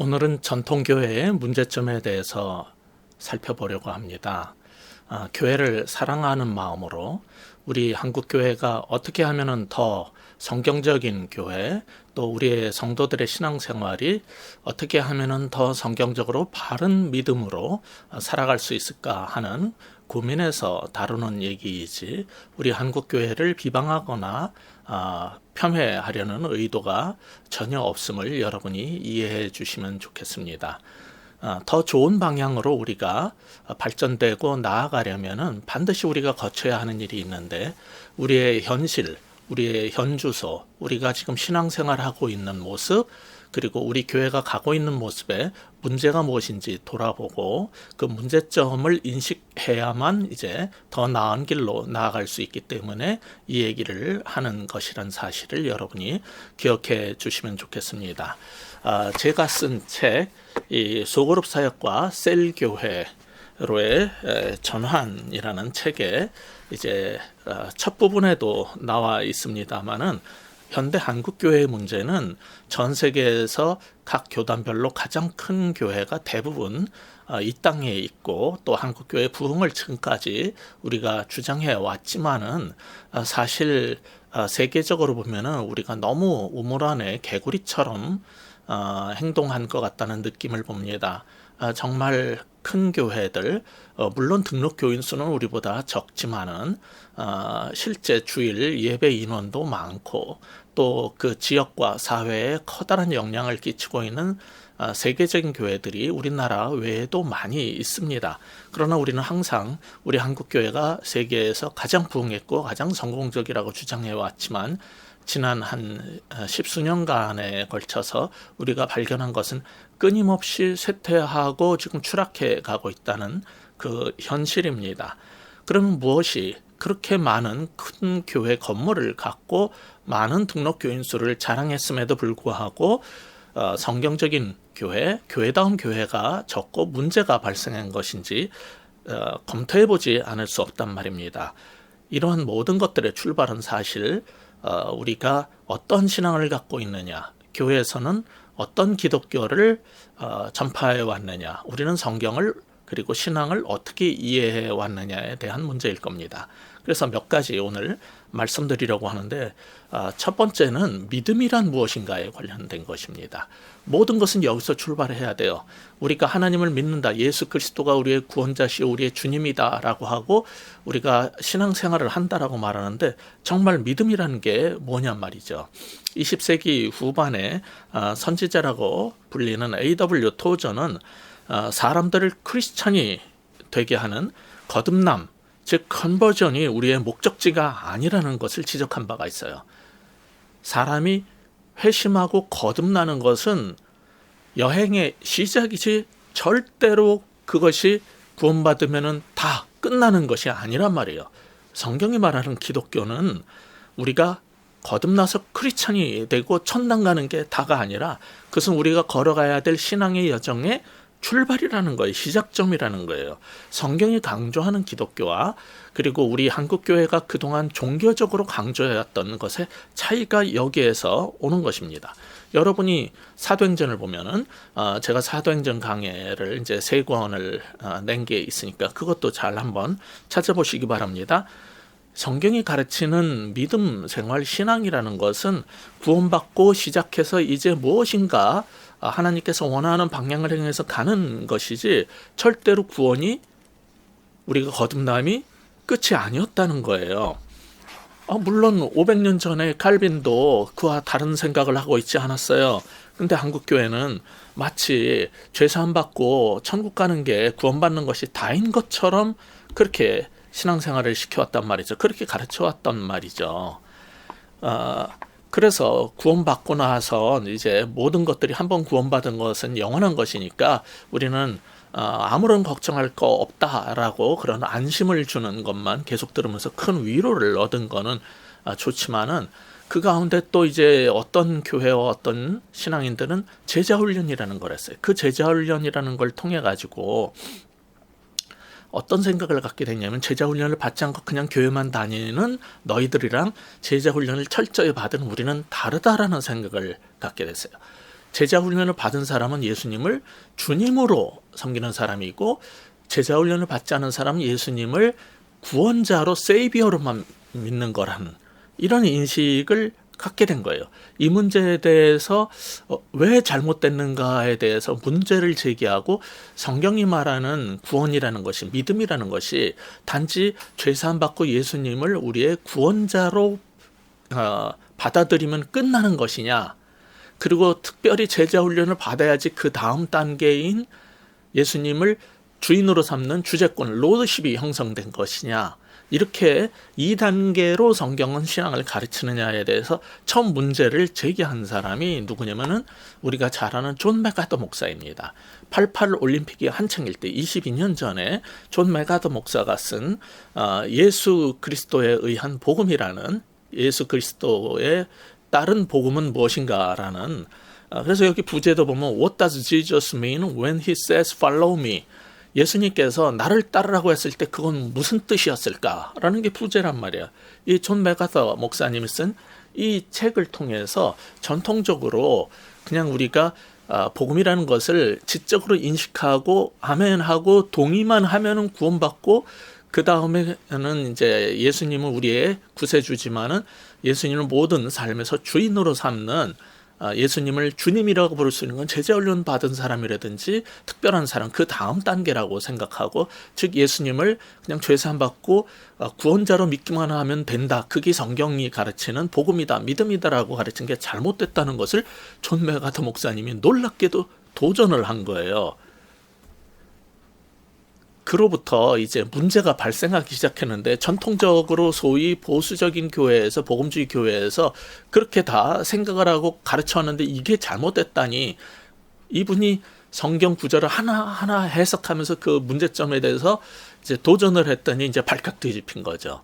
오늘은 전통교회의 문제점에 대해서 살펴보려고 합니다. 교회를 사랑하는 마음으로 우리 한국교회가 어떻게 하면 더 성경적인 교회, 또 우리의 성도들의 신앙생활이 어떻게 하면 더 성경적으로 바른 믿음으로 살아갈 수 있을까 하는 고민에서 다루는 얘기이지, 우리 한국교회를 비방하거나 폄훼하려는 의도가 전혀 없음을 여러분이 이해해 주시면 좋겠습니다. 더 좋은 방향으로 우리가 발전되고 나아가려면은 반드시 우리가 거쳐야 하는 일이 있는데, 우리의 현실, 우리의 현주소, 우리가 지금 신앙생활하고 있는 모습, 그리고 우리 교회가 가고 있는 모습에 문제가 무엇인지 돌아보고 그 문제점을 인식해야만 이제 더 나은 길로 나아갈 수 있기 때문에 이 얘기를 하는 것이란 사실을 여러분이 기억해 주시면 좋겠습니다. 제가 쓴 책, 이 소그룹 사역과 셀교회로의 전환이라는 책에 이제 첫 부분에도 나와 있습니다만은, 현대 한국교회의 문제는 전 세계에서 각 교단별로 가장 큰 교회가 대부분 이 땅에 있고, 또 한국교회 부흥을 지금까지 우리가 주장해 왔지만은 사실 세계적으로 보면은 우리가 너무 우물 안에 개구리처럼 행동한 것 같다는 느낌을 봅니다. 정말 큰 교회들, 물론 등록 교인 수는 우리보다 적지만은 실제 주일 예배 인원도 많고, 또 그 지역과 사회에 커다란 영향을 끼치고 있는 세계적인 교회들이 우리나라 외에도 많이 있습니다. 그러나 우리는 항상 우리 한국교회가 세계에서 가장 부흥했고 가장 성공적이라고 주장해 왔지만, 지난 한 십수년간에 걸쳐서 우리가 발견한 것은 끊임없이 쇠퇴하고 지금 추락해 가고 있다는 그 현실입니다. 그러면 무엇이 그렇게 많은 큰 교회 건물을 갖고 많은 등록 교인 수를 자랑했음에도 불구하고 성경적인 교회, 교회다운 교회가 적고 문제가 발생한 것인지 검토해보지 않을 수 없단 말입니다. 이러한 모든 것들의 출발은 사실 우리가 어떤 신앙을 갖고 있느냐, 교회에서는 어떤 기독교를 전파해 왔느냐, 우리는 성경을 그리고 신앙을 어떻게 이해해 왔느냐에 대한 문제일 겁니다. 그래서 몇 가지 오늘 말씀드리려고 하는데, 첫 번째는 믿음이란 무엇인가에 관련된 것입니다. 모든 것은 여기서 출발해야 돼요. 우리가 하나님을 믿는다, 예수 그리스도가 우리의 구원자시오 우리의 주님이다 라고 하고 우리가 신앙생활을 한다라고 말하는데, 정말 믿음이라는 게 뭐냔 말이죠. 20세기 후반에 선지자라고 불리는 A.W. 토저는 사람들을 크리스찬이 되게 하는 거듭남, 즉 컨버전이 우리의 목적지가 아니라는 것을 지적한 바가 있어요. 사람이 회심하고 거듭나는 것은 여행의 시작이지 절대로 그것이 구원받으면 다 끝나는 것이 아니란 말이에요. 성경이 말하는 기독교는 우리가 거듭나서 크리스찬이 되고 천당 가는 게 다가 아니라, 그것은 우리가 걸어가야 될 신앙의 여정의 출발이라는 거예요. 시작점이라는 거예요. 성경이 강조하는 기독교와 그리고 우리 한국교회가 그동안 종교적으로 강조해왔던 것의 차이가 여기에서 오는 것입니다. 여러분이 사도행전을 보면은 제가 사도행전 강해를 이제 3권을 낸 게 있으니까 그것도 잘 한번 찾아보시기 바랍니다. 성경이 가르치는 믿음 생활 신앙이라는 것은 구원받고 시작해서 이제 무엇인가 하나님께서 원하는 방향을 향해서 가는 것이지, 절대로 구원이, 우리가 거듭남이 끝이 아니었다는 거예요. 물론 500년 전에 칼빈도 그와 다른 생각을 하고 있지 않았어요. 근데 한국교회는 마치 죄사함 받고 천국 가는 게 구원받는 것이 다인 것처럼 그렇게 신앙생활을 시켜왔단 말이죠. 그렇게 가르쳐왔단 말이죠. 그래서 구원받고 나서 이제 모든 것들이 한번 구원받은 것은 영원한 것이니까 우리는 아무런 걱정할 거 없다라고 그런 안심을 주는 것만 계속 들으면서 큰 위로를 얻은 거는 좋지만은, 그 가운데 또 이제 어떤 교회와 어떤 신앙인들은 제자훈련이라는 걸 했어요. 그 제자훈련이라는 걸 통해 가지고 어떤 생각을 갖게 됐냐면, 제자훈련을 받지 않고 그냥 교회만 다니는 너희들이랑 제자훈련을 철저히 받은 우리는 다르다라는 생각을 갖게 됐어요. 제자 훈련을 받은 사람은 예수님을 주님으로 섬기는 사람이고, 제자 훈련을 받지 않은 사람은 예수님을 구원자로 세이비어로만 믿는 거라는 이런 인식을 갖게 된 거예요. 이 문제에 대해서 왜 잘못됐는가에 대해서 문제를 제기하고, 성경이 말하는 구원이라는 것이, 믿음이라는 것이 단지 죄사함 받고 예수님을 우리의 구원자로 받아들이면 끝나는 것이냐, 그리고 특별히 제자 훈련을 받아야지 그 다음 단계인 예수님을 주인으로 삼는 주재권, 로드십이 형성된 것이냐, 이렇게 2단계로 성경은 신앙을 가르치느냐에 대해서 처음 문제를 제기한 사람이 누구냐면은 우리가 잘 아는 존 맥가더 목사입니다. 88 올림픽이 한창일 때 22년 전에 존 맥가더 목사가 쓴 예수 그리스도에 의한 복음이라는, 예수 그리스도의 다른 복음은 무엇인가라는, 그래서 여기 부제도 보면 What does Jesus mean when he says follow me? 예수님께서 나를 따르라고 했을 때 그건 무슨 뜻이었을까라는 게 부제란 말이야. 이 존 맥가더 목사님이 쓴 이 책을 통해서 전통적으로 그냥 우리가 복음이라는 것을 지적으로 인식하고 아멘하고 동의만 하면은 구원받고, 그 다음에는 이제 예수님은 우리의 구세주지만은 예수님을 모든 삶에서 주인으로 삼는, 예수님을 주님이라고 부를 수 있는 건 제자 훈련 받은 사람이라든지 특별한 사람, 그 다음 단계라고 생각하고, 즉 예수님을 그냥 죄사함 받고 구원자로 믿기만 하면 된다, 그게 성경이 가르치는 복음이다, 믿음이다라고 가르친 게 잘못됐다는 것을 존 맥가더 목사님이 놀랍게도 도전을 한 거예요. 그로부터 이제 문제가 발생하기 시작했는데, 전통적으로 소위 보수적인 교회에서, 복음주의 교회에서 그렇게 다 생각을 하고 가르쳐왔는데 이게 잘못됐다니, 이분이 성경 구절을 하나하나 해석하면서 그 문제점에 대해서 이제 도전을 했더니 이제 발칵 뒤집힌 거죠.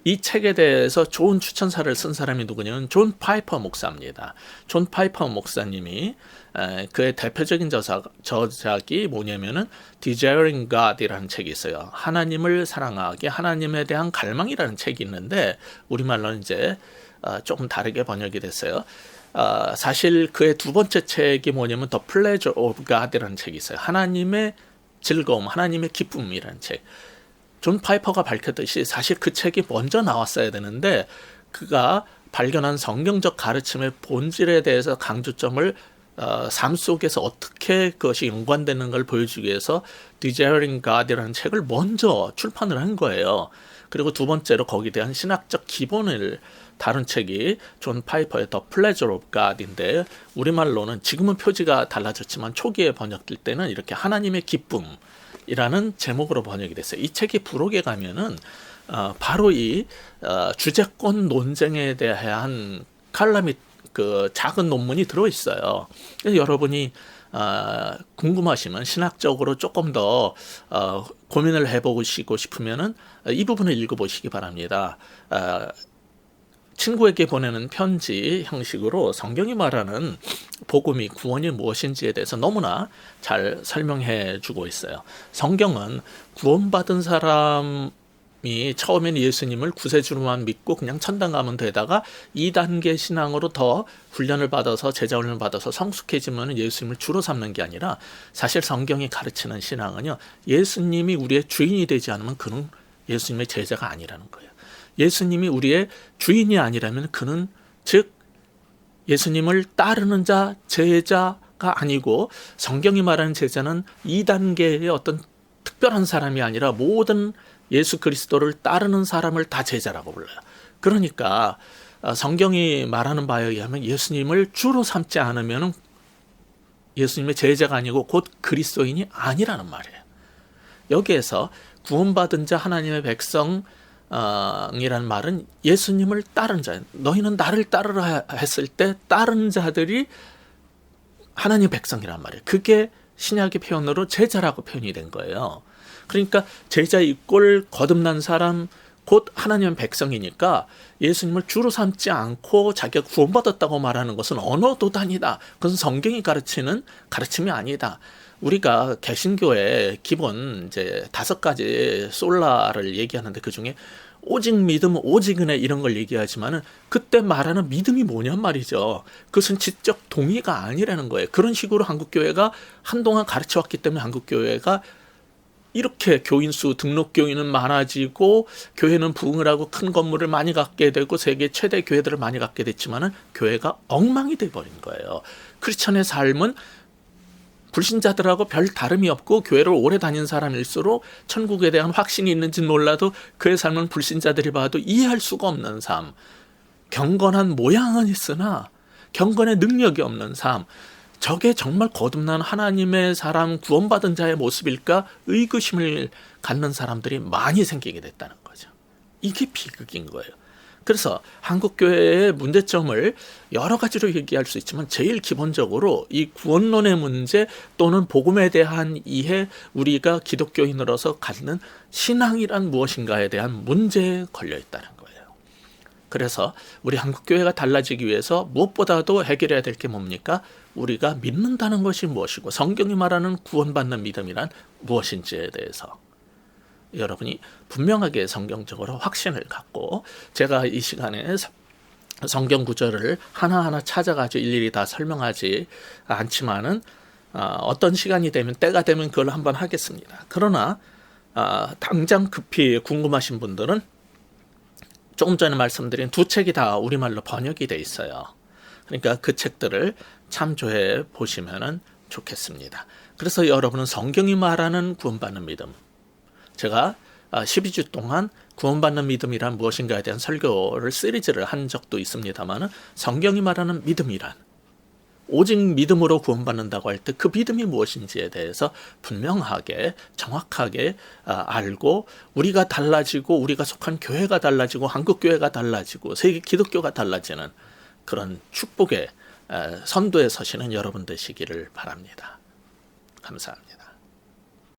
이 책에 대해서 좋은 추천사를 쓴 사람이 누구냐면 존 파이퍼 목사입니다. 존 파이퍼 목사님이 그의 대표적인 저작이 뭐냐면은 Desiring God이라는 책이 있어요. 하나님을 사랑하기, 하나님에 대한 갈망이라는 책이 있는데 우리말로는 이제 조금 다르게 번역이 됐어요. 사실 그의 두 번째 책이 뭐냐면 The Pleasure of God이라는 책이 있어요. 하나님의 즐거움, 하나님의 기쁨이라는 책. 존 파이퍼가 밝혔듯이 사실 그 책이 먼저 나왔어야 되는데, 그가 발견한 성경적 가르침의 본질에 대해서 강조점을 삶 속에서 어떻게 그것이 연관되는 걸 보여주기 위해서 Desiring God이라는 책을 먼저 출판을 한 거예요. 그리고 두 번째로 거기에 대한 신학적 기본을 다룬 책이 존 파이퍼의 The Pleasure of God인데, 우리말로는 지금은 표지가 달라졌지만 초기에 번역될 때는 이렇게 하나님의 기쁨 이라는 제목으로 번역이 됐어요. 이 책이 부록에 가면은 바로 이 주재권 논쟁에 대한 칼럼이, 그 작은 논문이 들어 있어요. 그래서 여러분이 궁금하시면 신학적으로 조금 더 고민을 해보시고 싶으면은 이 부분을 읽어보시기 바랍니다. 친구에게 보내는 편지 형식으로 성경이 말하는 복음이, 구원이 무엇인지에 대해서 너무나 잘 설명해 주고 있어요. 성경은 구원받은 사람이 처음에는 예수님을 구세주로만 믿고 그냥 천당 가면 되다가 2단계 신앙으로 더 훈련을 받아서, 제자 훈련을 받아서 성숙해지면 예수님을 주로 삼는 게 아니라, 사실 성경이 가르치는 신앙은요, 예수님이 우리의 주인이 되지 않으면 그는 예수님의 제자가 아니라는 거예요. 예수님이 우리의 주인이 아니라면 그는, 즉 예수님을 따르는 자, 제자가 아니고, 성경이 말하는 제자는 2단계의 어떤 특별한 사람이 아니라 모든 예수 그리스도를 따르는 사람을 다 제자라고 불러요. 그러니까 성경이 말하는 바에 의하면 예수님을 주로 삼지 않으면 예수님의 제자가 아니고 곧 그리스도인이 아니라는 말이에요. 여기에서 구원받은 자, 하나님의 백성 이라는 말은 예수님을 따른 자, 너희는 나를 따르라 했을 때 따른 자들이 하나님의 백성이란 말이에요. 그게 신약의 표현으로 제자라고 표현이 된 거예요. 그러니까 제자 이꼴 거듭난 사람, 곧 하나님의 백성이니까 예수님을 주로 삼지 않고 자기가 구원받았다고 말하는 것은 언어도단이다. 그것은 성경이 가르치는 가르침이 아니다. 우리가 개신교의 기본 이제 5가지 솔라를 얘기하는데, 그 중에 오직 믿음, 오직 은혜 이런 걸 얘기하지만은 그때 말하는 믿음이 뭐냔 말이죠. 그것은 지적 동의가 아니라는 거예요. 그런 식으로 한국교회가 한동안 가르쳐왔기 때문에 한국교회가 이렇게 교인 수, 등록 교인은 많아지고 교회는 부흥을 하고 큰 건물을 많이 갖게 되고 세계 최대 교회들을 많이 갖게 됐지만은 교회가 엉망이 돼버린 거예요. 크리스천의 삶은 불신자들하고 별 다름이 없고 교회를 오래 다닌 사람일수록 천국에 대한 확신이 있는지는 몰라도 그의 삶은 불신자들이 봐도 이해할 수가 없는 삶. 경건한 모양은 있으나 경건의 능력이 없는 삶. 저게 정말 거듭난 하나님의 사람, 구원받은 자의 모습일까? 의구심을 갖는 사람들이 많이 생기게 됐다는 거죠. 이게 비극인 거예요. 그래서 한국교회의 문제점을 여러 가지로 얘기할 수 있지만 제일 기본적으로 이 구원론의 문제 또는 복음에 대한 이해, 우리가 기독교인으로서 갖는 신앙이란 무엇인가에 대한 문제에 걸려 있다는 거예요. 그래서 우리 한국교회가 달라지기 위해서 무엇보다도 해결해야 될 게 뭡니까? 우리가 믿는다는 것이 무엇이고 성경이 말하는 구원받는 믿음이란 무엇인지에 대해서 여러분이 분명하게 성경적으로 확신을 갖고, 제가 이 시간에 성경 구절을 하나하나 찾아가지고 일일이 다 설명하지 않지만은 어떤 시간이 되면, 때가 되면 그걸 한번 하겠습니다. 그러나 당장 급히 궁금하신 분들은 조금 전에 말씀드린 두 책이 다 우리말로 번역이 돼 있어요. 그러니까 그 책들을 참조해 보시면 좋겠습니다. 그래서 여러분은 성경이 말하는 구원받는 믿음, 제가 12주 동안 구원받는 믿음이란 무엇인가에 대한 설교를 시리즈를 한 적도 있습니다만, 성경이 말하는 믿음이란, 오직 믿음으로 구원받는다고 할 때 그 믿음이 무엇인지에 대해서 분명하게 정확하게 알고, 우리가 달라지고 우리가 속한 교회가 달라지고 한국교회가 달라지고 세계 기독교가 달라지는 그런 축복의 선도에 서시는 여러분 되시기를 바랍니다. 감사합니다.